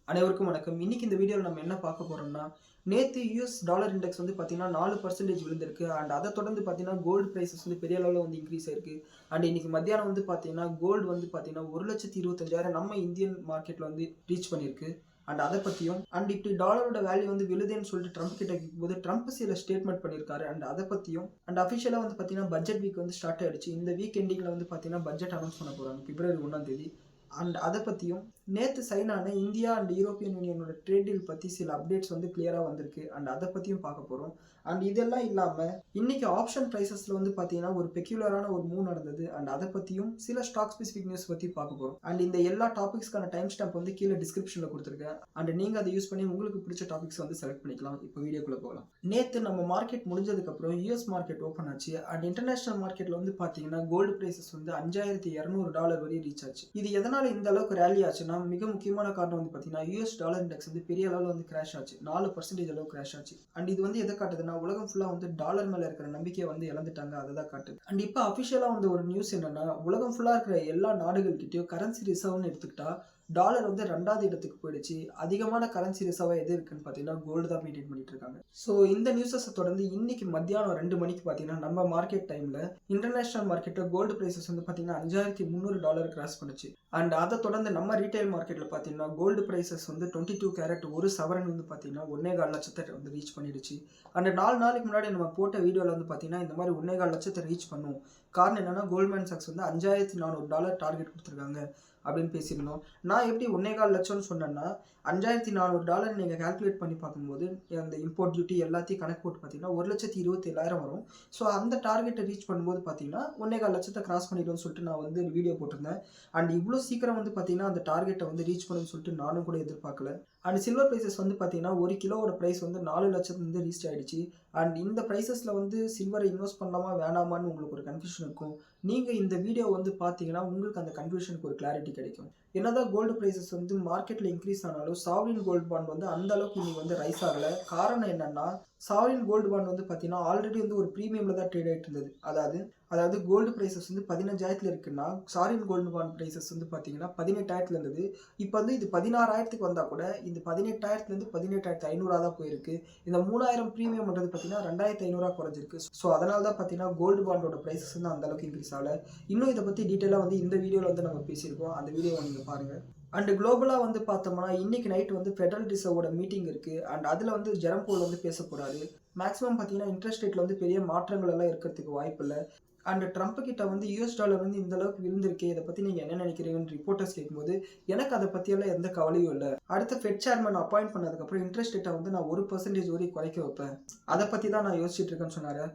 அனைவருக்கும் வணக்கம். இன்னைக்கு இந்த வீடியோல நம்ம என்ன பார்க்க போறோம்னா, நேத்து யுஎஸ் டாலர் இண்டெக்ஸ் வந்து பார்த்தீங்கன்னா 4% விழுந்திருக்கு. அத தொடர்ந்து பார்த்தீங்கன்னா கோல்ட் பிரைஸஸ் வந்து பெரிய அளவுல வந்து இன்கிரீஸ் ஆயிருக்கு. இன்னைக்கு மத்தியானம் வந்து பார்த்தீங்கன்னா கோல்ட் வந்து பார்த்தீங்கன்னா 1,25,000 நம்ம இந்தியன் மார்க்கெட்ல வந்து ரீச் பண்ணியிருக்கு. அத பத்தியும் இப்படி டாலரோட வேல்யூ வந்து விழுதுன்னு சொல்லிட்டு ட்ரம்ப் கிட்ட கேட்கும்போது ட்ரம்ப் சில ஸ்டேட்மெண்ட் பண்ணியிருக்காரு. அத பத்தியும் அஃபிஷியலா வந்து பார்த்தீங்கன்னா பட்ஜெட் வீக் வந்து ஸ்டார்ட் ஆயிடுச்சு. இந்த வீக் எண்டிங்ல வந்து பார்த்தீங்கன்னா பட்ஜெட் அனௌன்ஸ் பண்ண போறாங்க. பிப்ரவரி 1ஆம் தேதி. அத பத்தியும் நேத்து சைன் ஆன இந்தியா யூரோப்பியன் யூனியனோட ட்ரேட் டீல் பத்தி சில அப்டேட்ஸ் வந்து கிளியரா வந்திருக்கு. அத பத்தியும் பார்க்க போறோம். இதெல்லாம் இல்லாம இன்னைக்கு ஆப்ஷன் பிரைசஸ்ல வந்து பாத்தீங்கன்னா ஒரு பெக்யூலரான ஒரு மூவ் நடந்தது. அத பத்தியும் சில ஸ்டாக் ஸ்பெசிபிக் நியூஸ் பத்தி பார்க்க போறோம். இந்த எல்லா டாபிக்ஸ்க்கான டைம் ஸ்டாம்ப் வந்து கீழே டிஸ்கிரிப்ஷன்ல கொடுத்துருக்கேன். நீங்க அதை யூஸ் பண்ணி உங்களுக்கு பிடிச்ச டாபிக்ஸ் வந்து செலக்ட் பண்ணிக்கலாம். இப்போ வீடியோக்குள்ள போகலாம். நேத்து நம்ம மார்க்கெட் முடிஞ்சதுக்கு அப்புறம் யூஎஸ் மார்க்கெட் ஓபன் ஆச்சு. இன்டர்நேஷனல் மார்க்கெட்ல வந்து பாத்தீங்கன்னா கோல்டு பிரைசஸ் வந்து $5,200 வரை ரீச் ஆச்சு. இது எதனால இந்த அளவுக்கு ரேலி ஆச்சுன்னா மிக முக்கியமான காரணம் வந்து பாத்தீங்கன்னா யூஎஸ் டாலர் இண்டெக்ஸ் வந்து பெரிய அளவுல வந்து கிராஷ் ஆச்சு. 4% அளவு கிராஷ் ஆச்சு. இது வந்து எதை காட்டுதுன்னா உலகம் ஃபுல்லா வந்து டாலர் மேல இருக்கிற நம்பிக்கையை வந்து இழந்துட்டாங்க. அதை காட்டுது. இப்போ அபிஷியலா வந்து ஒரு நியூஸ் என்னன்னா உலகம் ஃபுல்லா இருக்கிற எல்லா நாடுகள் கிட்டயும் கரன்சி ரிசர்வ்னு எடுத்துக்கிட்டா டாலர் வந்து 2வது இடத்துக்கு போயிடுச்சு. அதிகமான கரன்சி ரிசர்வா எது இருக்குன்னு பாத்தீங்கன்னா கோல்டு தான் மெயின்டைன் பண்ணிட்டு இருக்காங்க. சோ இந்த நியூஸஸ் தொடர்ந்து இன்னைக்கு மத்தியானம் 2 மணிக்கு பாத்தீங்கன்னா நம்ம மார்க்கெட் டைம்ல இன்டர்நேஷனல் மார்க்கெட்ல கோல்டு பிரைசஸ் வந்து பாத்தீங்கன்னா $5,300 கிராஸ் பண்ணுச்சு. அதை தொடர்ந்து நம்ம ரீட்டைல் மார்க்கெட்ல பாத்தீங்கன்னா கோல்டு பிரைசஸ் வந்து 22 கேரட் ஒரு சவரன் வந்து பாத்தீங்கன்னா 1.25 லட்சத்தை வந்து ரீச் பண்ணிடுச்சு. 4 நாளைக்கு முன்னாடி நம்ம போட்ட வீடியோல வந்து பாத்தீங்கன்னா இந்த மாதிரி 1.25 லட்சத்தை ரீச் பண்ணும். காரணம் என்னன்னா கோல்ட்மேன் சாக்ஸ் வந்து $5,400 டார்கெட் கொடுத்துருக்காங்க அப்படின்னு பேசியிருந்தோம். நான் எப்படி 1.25 லட்சம்னு சொன்னேன்னா $5,400 நீங்க கால்குலேட் பண்ணி பார்க்கும்போது அந்த இம்போர்ட் டியூட்டி எல்லாத்தையும் கணக்கு போட்டு பார்த்தீங்கன்னா 1,27,000 வரும். ஸோ அந்த டார்கெட்டை ரீச் பண்ணும்போது பார்த்தீங்கன்னா 1.25 லட்சத்தை கிராஸ் பண்ணிடும்னு சொல்லிட்டு நான் வந்து வீடியோ போட்டிருந்தேன். இவ்வளோ சீக்கிரம் வந்து பார்த்தீங்கன்னா அந்த டார்கெட்டை வந்து ரீச் பண்ணுன்னு சொல்லிட்டு நானும் கூட எதிர்பார்க்கல. சில்வர் பிரைசஸ் வந்து பார்த்தீங்கன்னா ஒரு கிலோவோட ப்ரைஸ் வந்து 4 லட்சத்துல வந்து ரீச் ஆயிடுச்சு. இந்த ப்ரைசஸ்ல வந்து சில்வரை இன்வெஸ்ட் பண்ணலாமா வேணாமான்னு உங்களுக்கு ஒரு கன்ஃபியூஷன் இருக்கும். நீங்க இந்த வீடியோ வந்து பார்த்தீங்கன்னா உங்களுக்கு அந்த கன்ஃபியூஷனுக்கு ஒரு கிளாரிட்டி கிடைக்கும். என்னதான் கோல்டு பிரைசஸ் வந்து மார்க்கெட்ல இன்க்ரீஸ் ஆனாலும் சாவரின் கோல்டு பாண்ட் வந்து அந்த அளவுக்கு இன்னைக்கு வந்து ரைஸ் ஆகல. காரணம் என்னன்னா சாவரின் கோல்டு பாண்ட் வந்து பார்த்தீங்கன்னா ஆல்ரெடி வந்து ஒரு ப்ரீமியம்ல தான் ட்ரேட் ஆயிட்டு இருந்தது. அதாவது கோல்டு பிரைசஸ் வந்து 15,000 இருக்குன்னா சாவரின் கோல்டு பாண்ட் பிரைசஸ் வந்து பார்த்தீங்கன்னா 18,000 இருந்தது. இப்போ வந்து இது 16,000 வந்தா கூட இந்த 18,000 18,500 தான் போயிருக்கு. இந்த 3,000 ப்ரீமியம் பண்றது பார்த்தீங்கன்னா 2,500 குறைஞ்சிருக்கு. ஸோ அதனால தான் பார்த்தீங்கன்னா கோல்டு பாண்டோட பிரைசஸ் வந்து அந்த அளவுக்கு இன்க்ரீஸ் ஆகல. இன்னும் இதை பத்தி டீட்டெயிலாக வந்து இந்த வீடியோல வந்து நம்ம பேசியிருக்கோம். அந்த வீடியோ நீங்க பாருங்க. குளோபலா வந்து பார்த்தோம்னா இன்னைக்கு நைட் வந்து ஃபெடரல் ரிசர்வோட மீட்டிங் இருக்கு. அதுல வந்து ஜெரம் போல் வந்து பேச போறாரு. மேக்ஸிமம் பார்த்தீங்கன்னா இன்ட்ரெஸ்ட் ரேட்ல வந்து பெரிய மாற்றங்கள் எல்லாம் இருக்கிறதுக்கு வாய்ப்பு இல்லை. ட்ரம்ப் கிட்ட வந்து யூஎஸ் டாலர் வந்து இந்த அளவுக்கு விழுந்திருக்கே, இதை பத்தி நீங்க என்ன நினைக்கிறீங்கன்னு ரிப்போர்ட்டர்ஸ் கேட்கும்போது எனக்கு அதை பத்தியெல்லாம் எந்த கவலையும் இல்லை. அடுத்த ஃபெட் சேர்மன் அப்பாயிண்ட் பண்ணதுக்கு அப்புறம் இன்ட்ரெஸ்ட் ரேட்டை வந்து நான் 1% வரைக்கும் குறைக்க வைப்பேன். அதை பத்தி தான் நான் யோசிச்சுட்டு இருக்கேன்னு சொன்னாரு.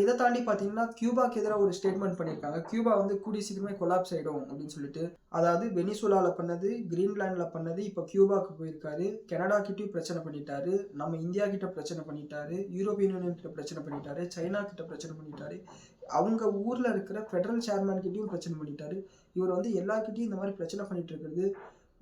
இதை தாண்டி பார்த்தீங்கன்னா கியூபாக்கு எதிராக ஒரு ஸ்டேட்மெண்ட் பண்ணியிருக்காங்க. கியூபா வந்து கூடிய சீக்கிரமே கொலாப்ஸ் ஆயிடும் அப்படின்னு சொல்லிட்டு. அதாவது வெனிசுலால பண்ணது, கிரீன்லாண்ட்ல பண்ணது, இப்போ கியூபாக்கு போயிருக்காரு. கனடா கிட்டயும் பிரச்சனை பண்ணிட்டாரு. நம்ம இந்தியா கிட்ட பிரச்சனை பண்ணிட்டாரு. யூரோப்பியன் யூனியன் கிட்ட பிரச்சனை பண்ணிட்டாரு. சைனா கிட்ட பிரச்சனை பண்ணிட்டாரு. அவங்க ஊர்ல இருக்கிற ஃபெடரல் சேர்மன் கிட்டயும் பிரச்சனை பண்ணிட்டாரு. இவர் வந்து எல்லார்கிட்டையும் இந்த மாதிரி பிரச்சனை பண்ணிட்டு இருக்கிறது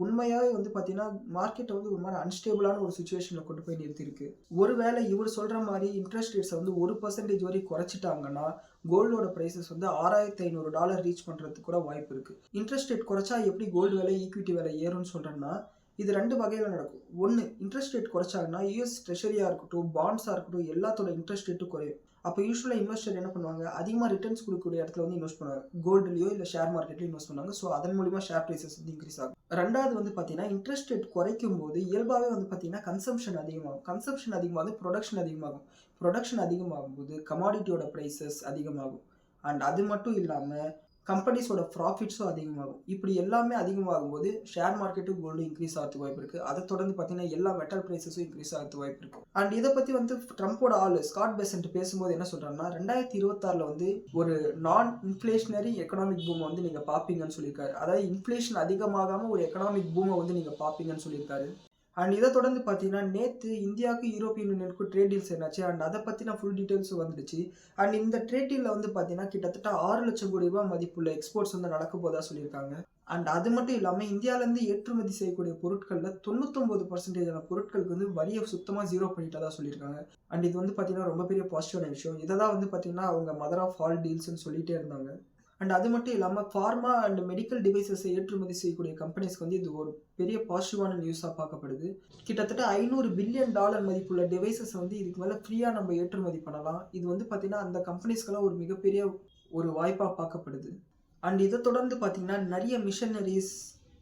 உண்மையாவே வந்து பாத்தீங்கன்னா மார்க்கெட்டை வந்து ஒரு மாதிரி அன்ஸ்டேபிளான ஒரு சுச்சுவேஷன்ல கொண்டு போய் நிறுத்திருக்கு. ஒருவேளை இவர் சொல்ற மாதிரி இன்ட்ரெஸ்ட் ரேட்ஸை வந்து 1% வரை குறைச்சிட்டாங்கன்னா கோல்டோட பிரைசஸ் வந்து $6,500 ரீச் பண்றதுக்கு கூட வாய்ப்பு இருக்கு. இன்ட்ரெஸ்ட் ரேட் குறைச்சா எப்படி கோல்டு விலை ஈக்விட்டி விலை ஏறும்னு சொல்றேன்னா இது 2 வகையில நடக்கும். ஒன்று, இன்ட்ரெஸ்ட் ரேட் குறைச்சாங்கன்னா யூஎஸ் ட்ரெஷரியா இருக்கட்டும், பாண்ட்ஸா இருக்கட்டும், எல்லாத்தோட இன்ட்ரெஸ்ட் ரேட்டும் குறையும். அப்போ யூஸ்வலாக இன்வெஸ்டர் என்ன பண்ணுவாங்க, அதிகமாக ரிட்டர்ன்ஸ் கொடுக்கக்கூடிய இடத்துல வந்து இன்வெஸ்ட் பண்ணுவாங்க. கோல்டுலையோ இல்லை ஷேர் மார்க்கெட்லையும் இன்வெஸ்ட் பண்ணுவாங்க. ஸோ அதன் மூலிமா ஷேர் ப்ரைசஸ் வந்து இன்க்ரீஸ் ஆகும். 2வது வந்து பார்த்தீங்கன்னா இன்ட்ரெஸ்ட் ரேட் குறைக்கும் போது இயல்பாகவே வந்து பார்த்தீங்கன்னா கன்சம்ஷன் அதிகமாகும். கன்சம்ஷன் அதிகமாகும், ப்ரொடக்ஷன் அதிகமாகும். ப்ரொடக்ஷன் அதிகமாகும் போது கமாடிட்டியோட ப்ரைசஸ் அதிகமாகும். அது மட்டும் இல்லாமல் கம்பெனிஸோட ப்ராஃபிட்ஸும் அதிகமாகும். இப்படி எல்லாமே அதிகமாகும் போது ஷேர் மார்க்கெட்டும் கோல்டு இன்க்ரீஸ் ஆகிறதுக்கு வாய்ப்பு இருக்கு. அதை தொடர்ந்து பார்த்தீங்கன்னா எல்லா மெட்டல் பிரைசஸும் இன்க்ரீஸ் ஆகிறதுக்கு வாய்ப்பு இருக்கு. இதை பத்தி வந்து ட்ரம்போட ஆளு ஸ்காட் பெசன்ட் பேசும்போது என்ன சொல்றாருன்னா 2026 வந்து ஒரு நான் இன்ஃபிளேஷனரி எக்கனாமிக் பூமை வந்து நீங்க பாப்பீங்கன்னு சொல்லியிருக்காரு. அதாவது இன்ஃபிளேஷன் அதிகமாகாம ஒரு எக்கனாமிக் பூமை வந்து நீங்க பாப்பீங்கன்னு சொல்லியிருக்காரு. இதை தொடர்ந்து பார்த்தீங்கன்னா நேற்று இந்தியாவுக்கு யூரோப்பியன் யூனியனுக்கும் ட்ரேட் டீல்ஸ் என்னாச்சு. அதை பற்றின ஃபுல் டீட்டெயில்ஸும் வந்துடுச்சு. இந்த ட்ரேட் டீலில் வந்து பார்த்தீங்கன்னா கிட்டத்தட்ட 6 லட்சம் கோடி ரூபாய் மதிப்புள்ள எக்ஸ்போர்ட்ஸ் வந்து நடக்க போதா சொல்லியிருக்காங்க. அது மட்டும் இல்லாமல் இந்தியாவிலேருந்து ஏற்றுமதி செய்யக்கூடிய பொருட்களில் 99% பொருட்களுக்கு வந்து வரியை சுத்தமாக 0 பண்ணிட்டதா சொல்லியிருக்காங்க. இது வந்து பார்த்தீங்கன்னா ரொம்ப பெரிய பாசிட்டிவான விஷயம். இதை தான் வந்து பார்த்தீங்கன்னா அவங்க மதர் ஆஃப் ஆல் டீல்ஸ்ன்னு சொல்லிட்டே இருந்தாங்க. அண்ட் அது மட்டும் இல்லாமல் ஃபார்மா அண்ட் மெடிக்கல் டிவைசஸை ஏற்றுமதி செய்யக்கூடிய கம்பெனிஸ்க்கு வந்து இது ஒரு பெரிய பாசிட்டிவான நியூஸாக பார்க்கப்படுது. கிட்டத்தட்ட $500 பில்லியன் மதிப்புள்ள டிவைசஸ் வந்து இதுக்கு மேலே ஃப்ரீயாக நம்ம ஏற்றுமதி பண்ணலாம். இது வந்து பார்த்தீங்கன்னா அந்த கம்பெனிஸ்க்கெல்லாம் ஒரு மிகப்பெரிய ஒரு வாய்ப்பாக பார்க்கப்படுது. அண்ட் இதை தொடர்ந்து பார்த்தீங்கன்னா நிறைய மிஷனரிஸ்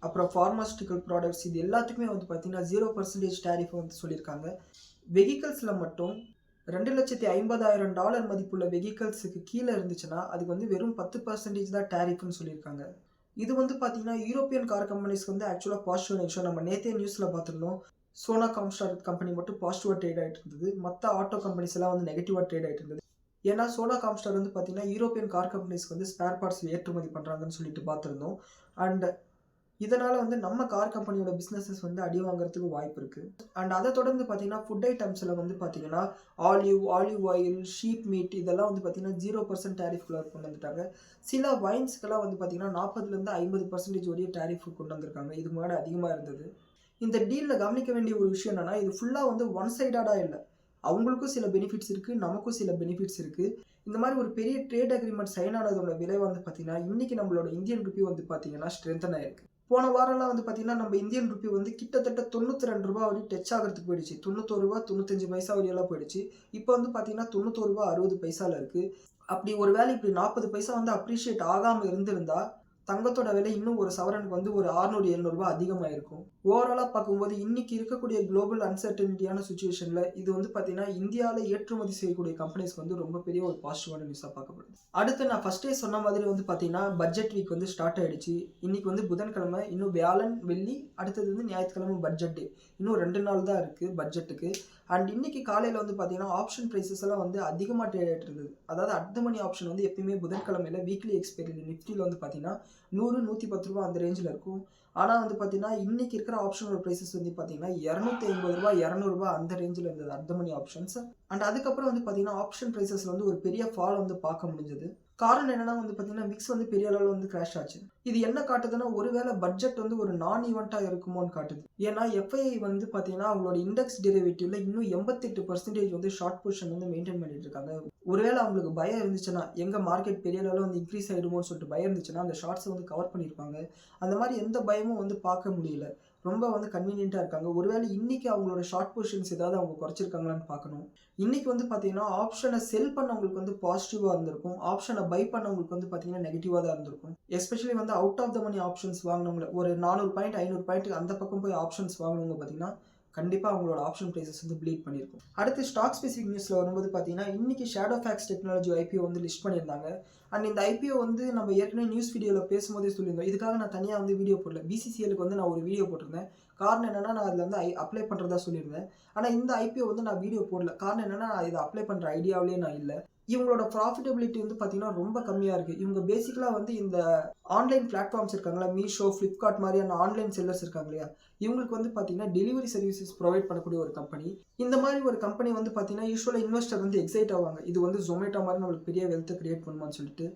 அப்புறம் ஃபார்மாஸ்டிக்கல் ப்ராடக்ட்ஸ் இது எல்லாத்துக்குமே வந்து பார்த்தீங்கன்னா 0% டேரிஃப் வந்து சொல்லியிருக்காங்க. வெஹிக்கல்ஸில் மட்டும் $2,50,000 மதிப்புள்ள வெஹிக்கல்ஸுக்கு கீழே இருந்துச்சுன்னா அதுக்கு வந்து வெறும் 10% தான் டேரிஃப்னு சொல்லியிருக்காங்க. இது வந்து பார்த்தீங்கன்னா யூரோப்பியன் கார் கம்பெனிஸ்க்கு வந்து ஆக்சுவலாக பாசிட்டிவ் நியூஸ். நம்ம நேற்றே நியூஸில் பார்த்துருந்தோம், சோனா காம்ஸ்டார் கம்பெனி மட்டும் பாசிட்டிவாக ட்ரேட் ஆகிட்டு இருந்தது, மற்ற ஆட்டோ கம்பெனிஸ் எல்லாம் வந்து நெகட்டிவாக ட்ரேட் ஆகிட்டு இருந்தது. ஏன்னா சோனா காம்ஸ்டார் வந்து பார்த்தீங்கன்னா யூரோப்பியன் கார் கம்பெனிஸ்க்கு வந்து ஸ்பேர் பார்ட்ஸ் ஏற்றுமதி பண்ணுறாங்கன்னு சொல்லிட்டு பார்த்துருந்தோம். அண்ட் இதனால் வந்து நம்ம கார் கம்பெனியோட பிஸ்னஸஸ் வந்து அடி வாங்குறதுக்கு வாய்ப்பு இருக்குது. அண்ட் அதை தொடர்ந்து பார்த்தீங்கன்னா ஃபுட் ஐட்டம்ஸில் வந்து பார்த்தீங்கன்னா ஆலிவ் ஆயில், ஷீப் மீட் இதெல்லாம் வந்து பார்த்தீங்கன்னா 0% டேரிஃப்குள்ளே கொண்டு வந்துட்டாங்க. சில வைன்ஸ்க்கெல்லாம் வந்து பார்த்தீங்கன்னா 40% 50% வரைய டேரிஃப் கொண்டு வந்திருக்காங்க. இதுக்கு முன்னாடி அதிகமாக இருந்தது. இந்த டீலில் கவனிக்க வேண்டிய ஒரு விஷயம் என்னென்னா, இது ஃபுல்லாக வந்து ஒன் சைடாக இல்லை. அவங்களுக்கும் சில பெனிஃபிட்ஸ் இருக்குது, நமக்கும் சில பெனிஃபிட்ஸ் இருக்குது. இந்த மாதிரி ஒரு பெரிய ட்ரேட் அக்ரிமெண்ட் சைன் ஆனதோட விலை வந்து பார்த்தீங்கன்னா இன்றைக்கி நம்மளோட இந்தியன் ருப்பி வந்து பார்த்தீங்கன்னா ஸ்ட்ரென்தன் ஆயிருக்கு. போன வாரம்லாம் வந்து பார்த்தீங்கன்னா நம்ம இந்தியன் ருப்பி வந்து கிட்டத்தட்ட $92 வரையும் டச் ஆகிறதுக்கு போயிடுச்சு. $91 95 வரையெல்லாம் போயிடுச்சு. இப்போ வந்து பார்த்தீங்கன்னா $91.60 இருக்குது. அப்படி ஒரு வேளை இப்படி 40 பைசா வந்து அப்ரிஷியேட் ஆகாமல் இருந்திருந்தா தங்கத்தோட விலை இன்னும் ஒரு சவரனுக்கு வந்து ஒரு $600-700 அதிகமாக இருக்கும். ஓவராலாக பார்க்கும்போது இன்னைக்கு இருக்கக்கூடிய குளோபல் அன்சர்டனிட்டியான சுச்சுவேஷனில் இது வந்து பார்த்தீங்கன்னா இந்தியாவில் ஏற்றுமதி செய்யக்கூடிய கம்பெனிஸ்க்கு வந்து ரொம்ப பெரிய ஒரு பாசிட்டிவான நியூஸாக பார்க்கப்படுது. அடுத்து நான் ஃபஸ்ட்டே சொன்ன மாதிரி வந்து பார்த்தீங்கன்னா பட்ஜெட் வீக் வந்து ஸ்டார்ட் ஆகிடுச்சு. இன்னைக்கு வந்து புதன்கிழமை, இன்னும் வியாழன் வெள்ளி, அடுத்தது வந்து ஞாயிற்றுக்கிழமை பட்ஜெட் டே. இன்னும் 2 நாள் தான் இருக்குது பட்ஜெட்டுக்கு. அண்ட் இன்னைக்கு காலையில் வந்து பார்த்தீங்கன்னா ஆப்ஷன் ப்ரைஸஸ் எல்லாம் வந்து அதிகமாக ட்ரேட் ஆகிட்டு இருந்தது. அதாவது அட் த மணி ஆப்ஷன் வந்து எப்பயுமே புதன்கிழமையில் வீக்லி எக்ஸ்பைரி நிஃப்டியில் வந்து பார்த்தீங்கன்னா 100-110 அந்த ரேஞ்சில் இருக்கும். ஆனால் வந்து பார்த்தீங்கன்னா இன்றைக்கி இருக்கிற ஆப்ஷனோட ப்ரைஸஸ் வந்து பார்த்தீங்கன்னா $250 $200 அந்த ரேஞ்சில் இருந்தது at the money options. And அதுக்கப்புறம் வந்து பார்த்தீங்கன்னா ஆப்ஷன் ப்ரைஸஸில் வந்து ஒரு பெரிய ஃபால் வந்து பார்க்க முடிஞ்சது. காரணம் என்னன்னா வந்து பார்த்தீங்கன்னா மிக்ஸ் வந்து பெரிய அளவில் வந்து கிராஷ் ஆச்சு. இது என்ன காட்டுதுன்னா ஒருவேளை பட்ஜெட் வந்து ஒரு நான் ஈவெண்ட்டாக இருக்குமோன்னு காட்டுது. ஏன்னா எஃப்ஐஐ வந்து பார்த்தீங்கன்னா அவங்களோட இண்டெக்ஸ் டெரிவேட்டிவ்ல இன்னும் 88% வந்து ஷார்ட் பொசிஷன் வந்து மெயின்டைன் பண்ணிட்டு இருக்காங்க. ஒருவேளை அவங்களுக்கு பயம் இருந்துச்சுன்னா எங்க மார்க்கெட் பெரிய அளவில் வந்து இன்க்ரீஸ் ஆகிடுமோன்னு சொல்லிட்டு பயம் இருந்துச்சுன்னா அந்த ஷார்ட்ஸை வந்து கவர் பண்ணியிருப்பாங்க. அந்த மாதிரி எந்த பயமும் வந்து பார்க்க முடியல. ரொம்ப வந்து கன்வீனியண்ட்டாக இருக்காங்க. ஒருவேளை இன்னைக்கு அவங்களோட ஷார்ட் பொசிஷன்ஸ் ஏதாவது அவங்க குறைச்சிருக்காங்களான்னு பார்க்கணும். இன்னைக்கு வந்து பார்த்தீங்கன்னா ஆப்ஷனை செல் பண்ணவங்களுக்கு வந்து பாசிட்டிவாக இருந்திருக்கும், ஆப்ஷனை பை பண்ணவங்களுக்கு வந்து பார்த்தீங்கன்னா நெகட்டிவாக தான் இருந்திருக்கும். எஸ்பெஷலி வந்து out of the money options வாங்கினவங்க ஒரு 400 பாயிண்ட் 500 பாயிண்ட் அந்த பக்கம் போய் ஆப்ஷன்ஸ் வாங்கினவங்க பார்த்தீங்கன்னா கண்டிப்பாக அவங்களோட ஆப்ஷன் ப்ரைஸஸ் வந்து ப்ளீட் பண்ணியிருக்கும். அடுத்து ஸ்டாக் ஸ்பெசிஃபிக் நியூஸில் வரும்போது பார்த்தீங்கன்னா இன்றைக்கி ஷேடோ ஃபேக்ஸ் டெக்னாலஜி ஐபிஓ வந்து லிஸ்ட் பண்ணியிருந்தாங்க. அண்ட் இந்த ஐபிஓ வந்து நம்ம ஏற்கனவே நியூஸ் வீடியோவில் பேசும்போதே சொல்லியிருந்தோம். இதுக்காக நான் தனியாக வந்து வீடியோ போடல. பிசிசிஎலுக்கு வந்து நான் ஒரு வீடியோ போட்டிருந்தேன். காரணம் என்னென்னா நான் அதில் வந்து அப்ளை பண்ணுறதா சொல்லியிருந்தேன். ஆனால் இந்த ஐபிஓ வந்து நான் வீடியோ போடல. காரணம் என்னென்னா இதை அப்ளை பண்ணுற ஐடியாவிலே நான் இல்லை. இவங்களோட ப்ராஃபிட்டபிலிட்டி வந்து பார்த்தீங்கன்னா ரொம்ப கம்மியாக இருக்குது. இவங்க பேசிக்கலாக வந்து இந்த ஆன்லைன் பிளாட்ஃபார்ம்ஸ் இருக்காங்களா, மீஷோ, ஃப்ளிப்கார்ட் மாதிரியான ஆன்லைன் செல்லர்ஸ் இருக்காங்க இல்லையா, இவங்களுக்கு வந்து பார்த்தீங்கன்னா டெலிவரி சர்வீசஸ் ப்ரொவைட் பண்ணக்கூடிய ஒரு கம்பெனி. இந்த மாதிரி ஒரு கம்பெனி வந்து பார்த்தீங்கன்னா யூஸ்வலாக இன்வெஸ்டர் வந்து எக்ஸைட் ஆவாங்க. இது வந்து ஜொமேட்டோ மாதிரி நம்மளுக்கு பெரிய வெல்த்தை கிரியேட் பண்ணுமான்னு சொல்லிட்டு.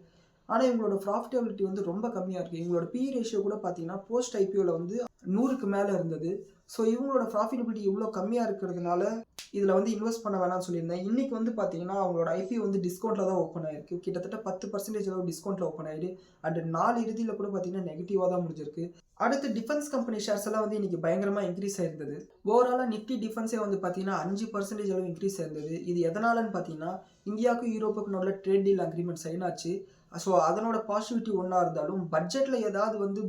ஆனால் இவங்களோட ப்ராஃபிட்டபிலிட்டி வந்து ரொம்ப கம்மியாக இருக்குது. இவங்களோட பி ரேஷியோ கூட பார்த்தீங்கன்னா போஸ்ட் ஐபிஓவில் வந்து 100க்கு மேலே இருந்தது. ஸோ இவங்களோட ப்ராஃபிட்டபிலிட்டி இவ்வளோ கம்மியாக இருக்கிறதுனால இதில் வந்து இன்வெஸ்ட் பண்ண வேணாம்னு சொல்லியிருந்தேன். இன்றைக்கி வந்து பார்த்தீங்கன்னா அவங்களோட ஐபிஓ வந்து டிஸ்கவுண்ட்டில் தான் ஓப்பன் ஆயிருக்கு. கிட்டத்தட்ட 10% அளவு டிஸ்கவுண்ட்டில் ஓப்பன் ஆயிடு. அண்ட் நாள் இறுதியில் கூட பார்த்தீங்கன்னா நெகட்டிவாக தான் முடிஞ்சிருக்கு. அடுத்து டிஃபென்ஸ் கம்பெனி ஷேர்ஸ் எல்லாம் வந்து இன்றைக்கி பயங்கரமாக இன்க்ரீஸ் ஆயிருந்தது. ஓவராலாக நிஃப்டி டிஃபென்ஸே வந்து பார்த்தீங்கன்னா 5% அளவு இன்க்ரீஸ் ஆயிருந்தது. இது எதனாலன்னு பார்த்தீங்கன்னா இந்தியாவுக்கும் யூரோப்புக்கும் உள்ள ட்ரேட் டீல் அக்ரிமெண்ட் சைன் ஆச்சு. ஸோ அதனோட பாசிட்டிவிட்டி ஒன்றா இருந்தாலும் பட்ஜெட்டில் ஏதாவது வந்து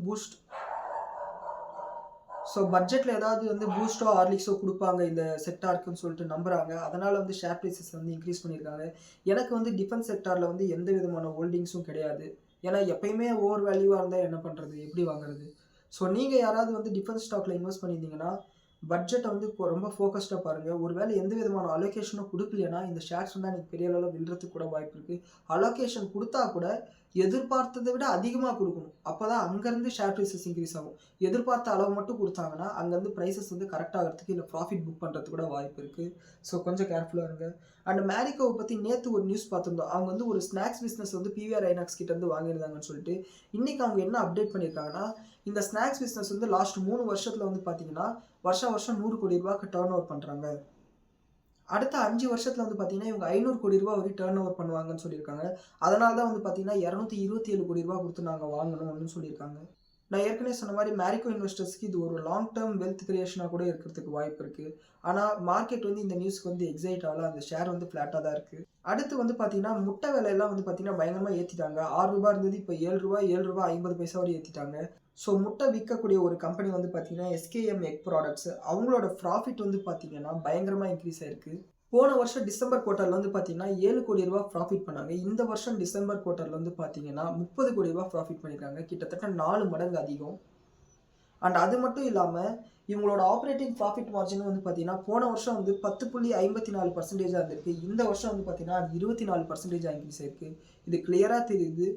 பூஸ்டோ ஹார்லிக்ஸோ கொடுப்பாங்க இந்த செக்டாருக்குன்னு சொல்லிட்டு நம்புறாங்க. அதனால் வந்து ஷேர் ப்ரைஸஸ் வந்து இன்க்ரீஸ் பண்ணியிருக்காங்க. எனக்கு வந்து டிஃபென்ஸ் செக்டாரில் வந்து எந்த விதமான ஹோல்டிங்ஸும் கிடையாது. ஏன்னா எப்பயுமே ஓவர் வேல்யூவாக இருந்தால் என்ன பண்ணுறது, எப்படி வாங்குறது? ஸோ நீங்கள் யாராவது வந்து டிஃபென்ஸ் ஸ்டாக்கில் இன்வெஸ்ட் பண்ணியிருந்தீங்கன்னா பட்ஜெட்டை வந்து ரொம்ப ஃபோக்கஸ்டாக பாருங்கள். ஒருவேளை எந்த விதமான அலோகேஷனும் கொடுக்கலைன்னா இந்த ஷேர்ஸ் வந்து அன்றைக்கி பெரிய அளவில் விழுறதுக்கு கூட வாய்ப்பு இருக்குது. அலோகேஷன் கொடுத்தா கூட எதிர்பார்த்ததை விட அதிகமாக கொடுக்கணும். அப்போ தான் அங்கேருந்து ஷேர் ப்ரைஸஸ் இன்க்ரீஸ் ஆகும். எதிர்பார்த்த அளவு மட்டும் கொடுத்தாங்கன்னா அங்கேருந்து ப்ரைஸஸ் வந்து கரெக்டாகிறதுக்கு இல்லை ப்ராஃபிட் புக் பண்ணுறதுக்கு கூட வாய்ப்பு இருக்குது. ஸோ கொஞ்சம் கேர்ஃபுல்லாக இருங்க. அண்ட் மேரிகோவை பற்றி நேற்று ஒரு நியூஸ் பார்த்துருந்தோம். அவங்க வந்து ஒரு ஸ்நாக்ஸ் பிஸ்னஸ் வந்து பிவிஆர் ஐநாக்ஸ் கிட்டேருந்து வாங்கியிருந்தாங்கன்னு சொல்லிட்டு இன்றைக்கி அவங்க என்ன அப்டேட் பண்ணியிருக்காங்கன்னா இந்த ஸ்நாக்ஸ் பிஸ்னஸ் வந்து லாஸ்ட் 3 வருஷத்தில் வந்து பார்த்தீங்கன்னா வருஷம் 100 கோடி ரூபாய்க்கு டர்ன் ஓவர் பண்ணுறாங்க. அடுத்த 5 வருஷத்துல வந்து பார்த்தீங்கன்னா, இவங்க ரூ. 500 கோடி வரை டர்ன் ஓவர் பண்ணுவாங்கன்னு சொல்லியிருக்காங்க. அதனால தான் வந்து பார்த்தீங்கன்னா, ரூ. 227 கோடி குடுத்து நாங்க வாங்கணும் அப்படின்னு சொல்லியிருக்காங்க. நான் ஏற்கனவே சொன்ன மாரி மேரிகோ இன்வெஸ்டர்ஸ்க்கு இது ஒரு லாங் டெர்ம் வெல்த் கிரியேஷனா கூட இருக்கிறதுக்கு வாய்ப்பு இருக்கு. ஆனா மார்க்கெட் வந்து இந்த நியூஸ்க்கு வந்து எக்ஸைட் ஆகல. அந்த ஷேர் வந்து ஃப்ளாட்டா தான் இருக்கு. அடுத்து வந்து பார்த்தீங்கன்னா, முட்டை விலையெல்லாம் வந்து பார்த்தீங்கன்னா, பயங்கரமா ஏத்திட்டாங்க. ரூ. 6 இருந்தது இப்ப ரூ. 7, ரூ. 7.50 வரை ஏத்திட்டாங்க. ஸோ முட்டை விக்கக்கூடிய ஒரு கம்பெனி வந்து பார்த்தீங்கன்னா, எஸ்கேஎம் எக் ப்ராடக்ட்ஸ். அவங்களோட ப்ராஃபிட் வந்து பார்த்தீங்கன்னா, பயங்கரமா இன்க்ரீஸ் ஆயிருக்கு. போன வருஷம் டிசம்பர் குவார்ட்டர்ல வந்து பார்த்தீங்கன்னா, ரூ. 7 கோடி ப்ராஃபிட் பண்ணாங்க. இந்த வருஷம் டிசம்பர் குவார்ட்டர்ல வந்து பார்த்தீங்கன்னா, ரூ. 30 கோடி ப்ராஃபிட் பண்ணியிருக்காங்க. கிட்டத்தட்ட 4 மடங்கு அதிகம். அண்ட் அது மட்டும் இல்லாம, இவங்களோட ஆப்பரேட்டிங் ப்ராஃபிட் மார்ஜின் வந்து பார்த்தீங்கன்னா, போன வருஷம் வந்து 10.54% இருந்திருக்கு. இந்த வருஷம் வந்து பார்த்தீங்கன்னா, 24% இன்க்ரீஸ் ஆயிருக்கு. இது கிளியரா தெரியுது.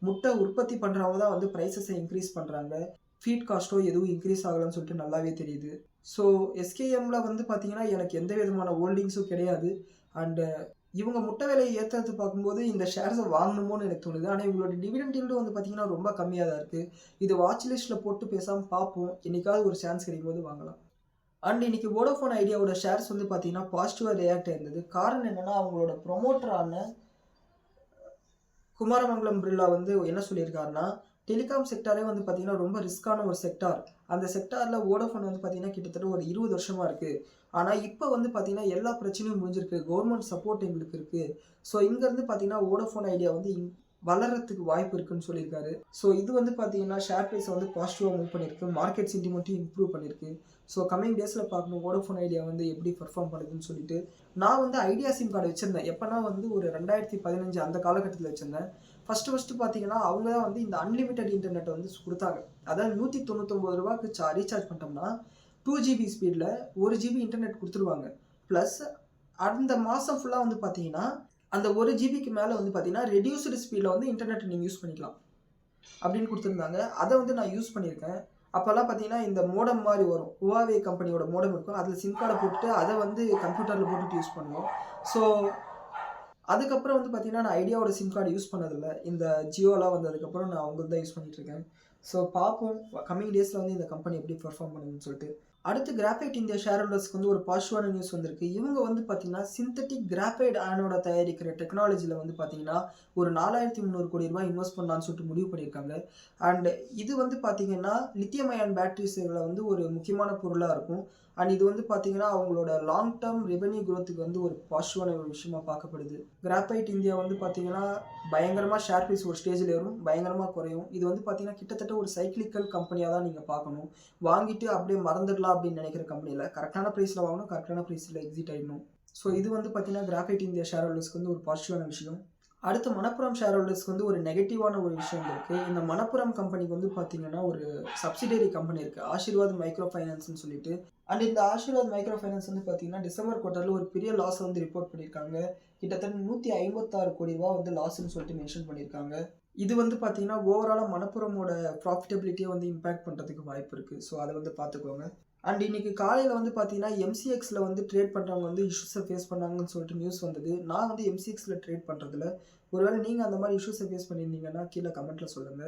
முட்டை உற்பத்தி பண்றவங்க தான் வந்து பிரைஸஸ இன்க்ரீஸ் பண்றாங்க. ஃபீட் காஸ்ட்டோ எதுவும் இன்க்ரீஸ் ஆகலன்னு சொல்லிட்டு நல்லாவே தெரியுது. ஸோ எஸ்கேஎம்ல வந்து பார்த்தீங்கன்னா, எனக்கு எந்த விதமான ஹோல்டிங்ஸும் கிடையாது. அண்ட் இவங்க முட்டை விலைய ஏத்துறது பார்க்கும்போது இந்த ஷேர்ஸ வாங்கணுமோன்னு எனக்கு தோணுது. ஆனா இவங்களோட டிவிடெண்ட் யீல்டும் வந்து பார்த்தீங்கன்னா, ரொம்ப கம்மியா தான் இருக்கு. இது வாட்ச் லிஸ்ட்ல போட்டு பேசாம பார்ப்போம். என்னைக்காவது ஒரு சான்ஸ் கிடைக்கும்போது வாங்கலாம். அண்ட் இன்னைக்கு வோடாஃபோன் ஐடியாவோட ஷேர்ஸ் வந்து பார்த்தீங்கன்னா, பாசிட்டிவா ரியாக்ட் ஆயிருந்தது. காரணம் என்னன்னா, அவங்களோட ப்ரமோட்டரான குமாரமங்கலம் பிர்லா வந்து என்ன சொல்லியிருக்காருன்னா, டெலிகாம் செக்டாரே வந்து பார்த்தீங்கன்னா, ரொம்ப ரிஸ்க்கான ஒரு செக்டார். அந்த செக்டார்ல வோடாஃபோன் வந்து பார்த்தீங்கன்னா, கிட்டத்தட்ட ஒரு 20 வருஷமா இருக்கு. ஆனா, இப்ப வந்து பார்த்தீங்கன்னா, எல்லா பிரச்சனையும் முடிஞ்சிருக்கு. கவர்ன்மெண்ட் சப்போர்ட் எங்களுக்கு இருக்கு. ஸோ இங்கருந்து பார்த்தீங்கன்னா, வோடாஃபோன் ஐடியா வந்து வளர்றதுக்கு வாய்ப்பு இருக்குன்னு சொல்லியிருக்காரு. ஸோ இது வந்து பார்த்தீங்கன்னா, ஷேர் பிரைஸ வந்து பாசிட்டிவா மூவ் பண்ணியிருக்கு. மார்க்கெட் சென்டிமெண்ட்டையும் இம்ப்ரூவ் பண்ணியிருக்கு. ஸோ கம்மிங் டேஸ்ல பார்க்கணும் வோடாஃபோன் ஐடியா வந்து எப்படி பெர்ஃபார்ம் பண்ணுதுன்னு சொல்லிட்டு. நான் வந்து ஐடியா சிம் கார்டு வச்சிருந்தேன். எப்பன்னா வந்து ஒரு 2015 அந்த காலகட்டத்தில வச்சிருந்தேன். ஃபர்ஸ்ட்டு பார்த்தீங்கன்னா, அவங்க தான் வந்து இந்த அன்லிமிட்டட் இன்டர்நெட்ட வந்து குடுத்தாங்க. அதாவது ரூ. 199க்கு ரீசார்ஜ் பண்ணிட்டோம்னா, 2 ஜிபி ஸ்பீட்ல 1 ஜிபி இன்டர்நெட் குடுத்துருவாங்க. பிளஸ் அந்த மாசம் ஃபுல்லா வந்து பார்த்தீங்கன்னா, அந்த 1 ஜிபிக்கு மேல வந்து பார்த்தீங்கன்னா, ரெடியூஸ்டு ஸ்பீட்ல வந்து இன்டர்நெட் நீங்க யூஸ் பண்ணிக்கலாம். அப்படின்னு குடுத்துருந்தாங்க. அத வந்து நான் யூஸ் பண்ணியிருக்கேன். அப்பல்லாம் பார்த்தீங்கன்னா, இந்த மோடம் மாரி வரும். Huawei கம்பெனியோட மோடம் இருக்கும். அதில சிம் கார்ட போட்டுட்டு அத வந்து கம்ப்யூட்டர்ல போட்டுட்டு யூஸ் பண்ணுவோம். ஸோ அதுக்கப்புறம் வந்து பார்த்தீங்கன்னா, நான் ஐடியாவோட சிம் கார்டு யூஸ் பண்ணதில்ல. இந்த ஜியோலாம் வந்ததுக்கப்புறம் நான் அவங்களது தான் யூஸ் பண்ணிட்டு இருக்கேன். ஸோ பார்ப்போம். கம்மிங் டேஸ்ல வந்து இந்த கம்பெனி எப்படி பெர்ஃபார்ம் பண்ணுதுன்னு சொல்லிட்டு. அடுத்து கிராஃபைட் இந்தியா ஷேர் ஹோல்டர்ஸ்க்கு வந்து ஒரு பாசிட்டிவான நியூஸ் வந்திருக்கு. இவங்க வந்து பார்த்தீங்கன்னா, சிந்தெடிக் கிராஃபைட் ஆனோட தயாரிக்கிற டெக்னாலஜில வந்து பார்த்தீங்கன்னா, ஒரு ரூ. 4,300 கோடி இன்வெஸ்ட் பண்ணலான்னு சொல்லிட்டு முடிவு பண்ணியிருக்காங்க. அண்ட் இது வந்து பார்த்தீங்கன்னா, லித்தியம் அயான் பேட்டரிஸ்ல வந்து ஒரு முக்கியமான பொருளா இருக்கும். அண்ட் இது வந்து பார்த்தீங்கன்னா, அவங்களோட லாங் டெர்ம் ரெவென்யூ குரோத்துக்கு வந்து ஒரு பாசிட்டிவான ஒரு விஷயமா பார்க்கப்படுது. கிராஃபைட் இந்தியா வந்து பார்த்தீங்கன்னா, பயங்கரமா ஷேர் பிரைஸ் ஒரு ஸ்டேஜ்ல ஏறும், பயங்கரமா குறையும். இது வந்து பார்த்தீங்கன்னா, கிட்டத்தட்ட ஒரு சைக்கிளிக்கல் கம்பெனியா தான் நீங்க பார்க்கணும். வாங்கிட்டு அப்படியே மறந்துடலாம் அப்படின்னு நினைக்கிற கம்பெனி இல்ல. கரெக்டான பிரைஸ்ல வாங்கணும், கரெக்டான பிரைஸ்ல எக்ஸிட் ஆயிடணும். ஸோ இது வந்து பார்த்தீங்கன்னா, கிராஃபைட் இந்தியா ஷேர் ஹோல்டர்ஸ்க்கு வந்து ஒரு பாசிட்டிவான விஷயம். அடுத்து மணப்புரம் ஷேர் ஹோல்டர்ஸ்க்கு வந்து ஒரு நெகட்டிவான ஒரு விஷயம் இருக்கு. இந்த மணப்புரம் கம்பெனிக்கு வந்து பார்த்தீங்கன்னா, ஒரு சப்சிடரி கம்பெனி இருக்கு. ஆஷிர்வாத் மைக்ரோ ஃபைனான்ஸ்ன்னு சொல்லிட்டு. அண்ட் இந்த ஆஷிர்வாத் மைக்ரோ ஃபைனான்ஸ் வந்து பார்த்தீங்கன்னா, டிசம்பர் குவார்ட்டர்ல ஒரு பெரிய லாஸ் வந்து ரிப்போர்ட் பண்ணியிருக்காங்க. கிட்டத்தட்ட ரூ. 156 கோடி வந்து லாஸ்ன்னு சொல்லிட்டு மென்ஷன் பண்ணியிருக்காங்க. இது வந்து பார்த்தீங்கன்னா, ஓவராலா மணப்புரமோட ப்ராஃபிட்டபிலிட்டிய வந்து இம்பாக்ட் பண்றதுக்கு வாய்ப்பு இருக்கு. ஸோ அத வந்து பார்த்துக்கோங்க. அண்ட் இன்னைக்கு காலையில வந்து பார்த்தீங்கன்னா, எம்சிஎக்ஸ்ல வந்து ட்ரேட் பண்றவங்க வந்து இஷ்யூஸ ஃபேஸ் பண்ணாங்கன்னு சொல்லிட்டு நியூஸ் வந்தது. நான் வந்து எம்சிஎக்ஸ்ல ட்ரேட் பண்றதில்ல. ஒருவேளை நீங்க அந்த மாரி இஷ்யூஸ ஃபேஸ் பண்ணியிருந்தீங்கன்னா, கீழ கமெண்ட்ல சொல்லுங்க.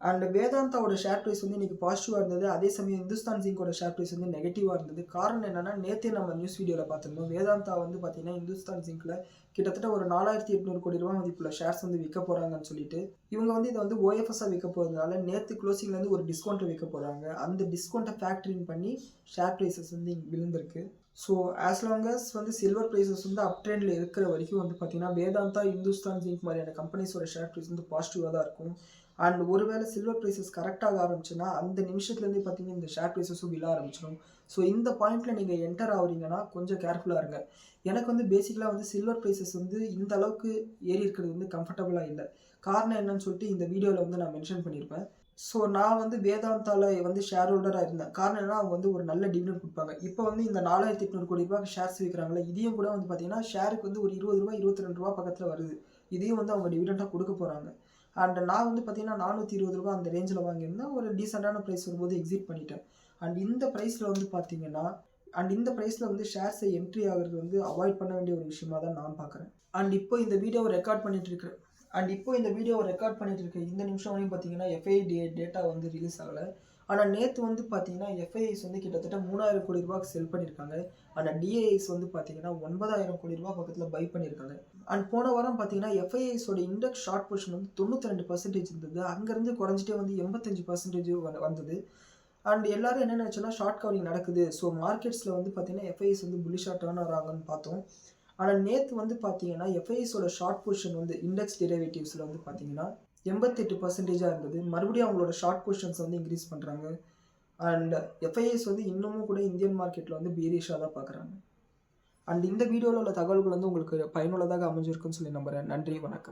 அண்ட் வேதாந்தாவோட ஷேர் பிரைஸ் வந்து இன்னைக்கு பாசிட்டிவா இருந்தது. அதே சமயம் இந்துஸ்தான் ஜிங்கோட ஷேர் பிரைஸ் வந்து நெகட்டிவா இருந்தது. காரணம் என்னன்னா, நேத்தே நம்ம நியூஸ் வீடியோல பார்த்திருந்தோம். வேதாந்தா வந்து பார்த்தீங்கன்னா, இந்துஸ்தான் ஜிங்க்ல கிட்டத்தட்ட ஒரு ரூ. 4,800 கோடி மதிப்புள்ள ஷேர்ஸ் வந்து விற்க போறாங்கன்னு சொல்லிட்டு, இவங்க வந்து இத வந்து ஓஎஃப்எஸ்ஸா விற்க போறதுனால நேத்து க்ளோசிங்ல இருந்து ஒரு டிஸ்கவுண்ட்ல விற்க போறாங்க. அந்த டிஸ்கவுண்ட்ட ஃபேக்டரிங் பண்ணி ஷேர் பிரைஸஸ் வந்து விழுந்திருக்கு. ஸோ ஆஸ் லாங் அஸ் வந்து சில்வர் பிரைஸஸ் வந்து அப் ட்ரெண்ட்ல இருக்கிற வரைக்கும் வந்து பார்த்தீங்கன்னா, வேதாந்தா, இந்துஸ்தான் ஜிங்க் மாதிரியான கம்பெனிஸோட ஷேர் பிரைஸ் வந்து பாசிட்டிவா தான் இருக்கும். அண்ட் ஒருவேளை சில்வர் பிரைஸஸ் கரெக்டாக ஆரம்பிச்சுன்னா, அந்த நிமிஷத்துலேருந்தே பார்த்தீங்கன்னா, இந்த ஷேர் பிரைஸஸும் விழ ஆரம்பிச்சிடும். ஸோ இந்த பாயிண்ட்ல நீங்கள் என்டர் ஆகுறீங்கன்னா கொஞ்சம் கேர்ஃபுல்லாக இருங்க. எனக்கு வந்து பேசிக்கலாக வந்து சில்வர் பிரைஸஸ் வந்து இந்த அளவுக்கு ஏறி இருக்கிறது வந்து கம்ஃபர்டபுளாக இல்லை. காரணம் என்னன்னு சொல்லிட்டு இந்த வீடியோவில் வந்து நான் மென்ஷன் பண்ணியிருப்பேன். ஸோ நான் வந்து வேதாந்தால வந்து ஷேர் ஹோல்டராக இருந்தேன். காரணம் என்னன்னா, அவங்க வந்து ஒரு நல்ல டிவிடெண்ட் கொடுப்பாங்க. இப்போ வந்து இந்த ரூ. 4,800 கோடி ஷேர்ஸ் விற்கிறாங்கல்ல, இதையும் கூட வந்து பார்த்தீங்கன்னா, ஷேருக்கு வந்து ஒரு ரூ. 20 ரூ. 22 பக்கத்தில் வருது. இதையும் வந்து அவங்க டிவிடெண்டாக கொடுக்க போகிறாங்க. அண்ட் நான் வந்து பார்த்தீங்கன்னா, ரூ. 420 அந்த ரேஞ்சில் வாங்கியிருந்தேன். ஒரு டீசென்ட்டான ப்ரைஸ் வரும்போது எக்ஸிட் பண்ணிட்டேன். அண்ட் இந்த ப்ரைஸில் வந்து பார்த்தீங்கன்னா, இந்த ப்ரைஸில் வந்து ஷேர்ஸை என்ட்ரி ஆகிறது வந்து அவாய்ட் பண்ண வேண்டிய ஒரு விஷயமா தான் நான் பார்க்குறேன். அண்ட் இப்போ இந்த வீடியோவை ரெக்கார்ட் பண்ணிட்டு இருக்கிறேன். இந்த நிமிஷம் வரையும் பார்த்தீங்கன்னா, எஃப்ஐ டேட்டா வந்து ரிலீஸ் ஆகலை. ஆனால் நேற்று வந்து பார்த்தீங்கன்னா எஃப்ஐஐஸ் வந்து கிட்டத்தட்ட 3000 கோடி ரூபாய்க்கு செல் பண்ணியிருக்காங்க. ஆனால் டிஐஐஸ் வந்து பார்த்தீங்கன்னா 9000 கோடி ரூபாய் பக்கத்தில் பை பண்ணியிருக்காங்க. அண்ட் போன வாரம் பார்த்தீங்கன்னா எஃப்ஐஐஸோட இண்டெக்ஸ் ஷார்ட் பொசிஷன் வந்து 92% இருந்தது. அங்கேருந்து குறைஞ்சிட்டே வந்து 85% வந்தது. அண்ட் எல்லாரும் என்ன நினச்சோன்னா ஷார்ட் கவரிங் நடக்குது. ஸோ மார்க்கெட்ஸில் வந்து பார்த்தீங்கன்னா எஃப்ஐஐஸ் வந்து புல்லிஷாக டர்ன் ஆகிறாங்கன்னு பார்த்தோம். ஆனால் நேற்று வந்து பார்த்தீங்கன்னா எஃப்ஐஐஸோட ஷார்ட் பொசிஷன் வந்து இண்டெக்ஸ் டெரிவேட்டிவ்ஸில் வந்து பார்த்தீங்கன்னா 88% இருந்தது. மறுபடியும் அவங்களோட ஷார்ட் பொசிஷன்ஸ் வந்து இன்க்ரீஸ் பண்ணுறாங்க. அண்ட் எஃப்ஐஐஸ் வந்து இன்னமும் கூட இந்தியன் மார்க்கெட்டில் வந்து பீரிஷாக தான் பார்க்குறாங்க. அண்ட் இந்த வீடியோவில் உள்ள தகவல்கள் வந்து உங்களுக்கு பயனுள்ளதாக அமைஞ்சிருக்குன்னு சொல்லி நம்புகிறேன். நன்றி, வணக்கம்.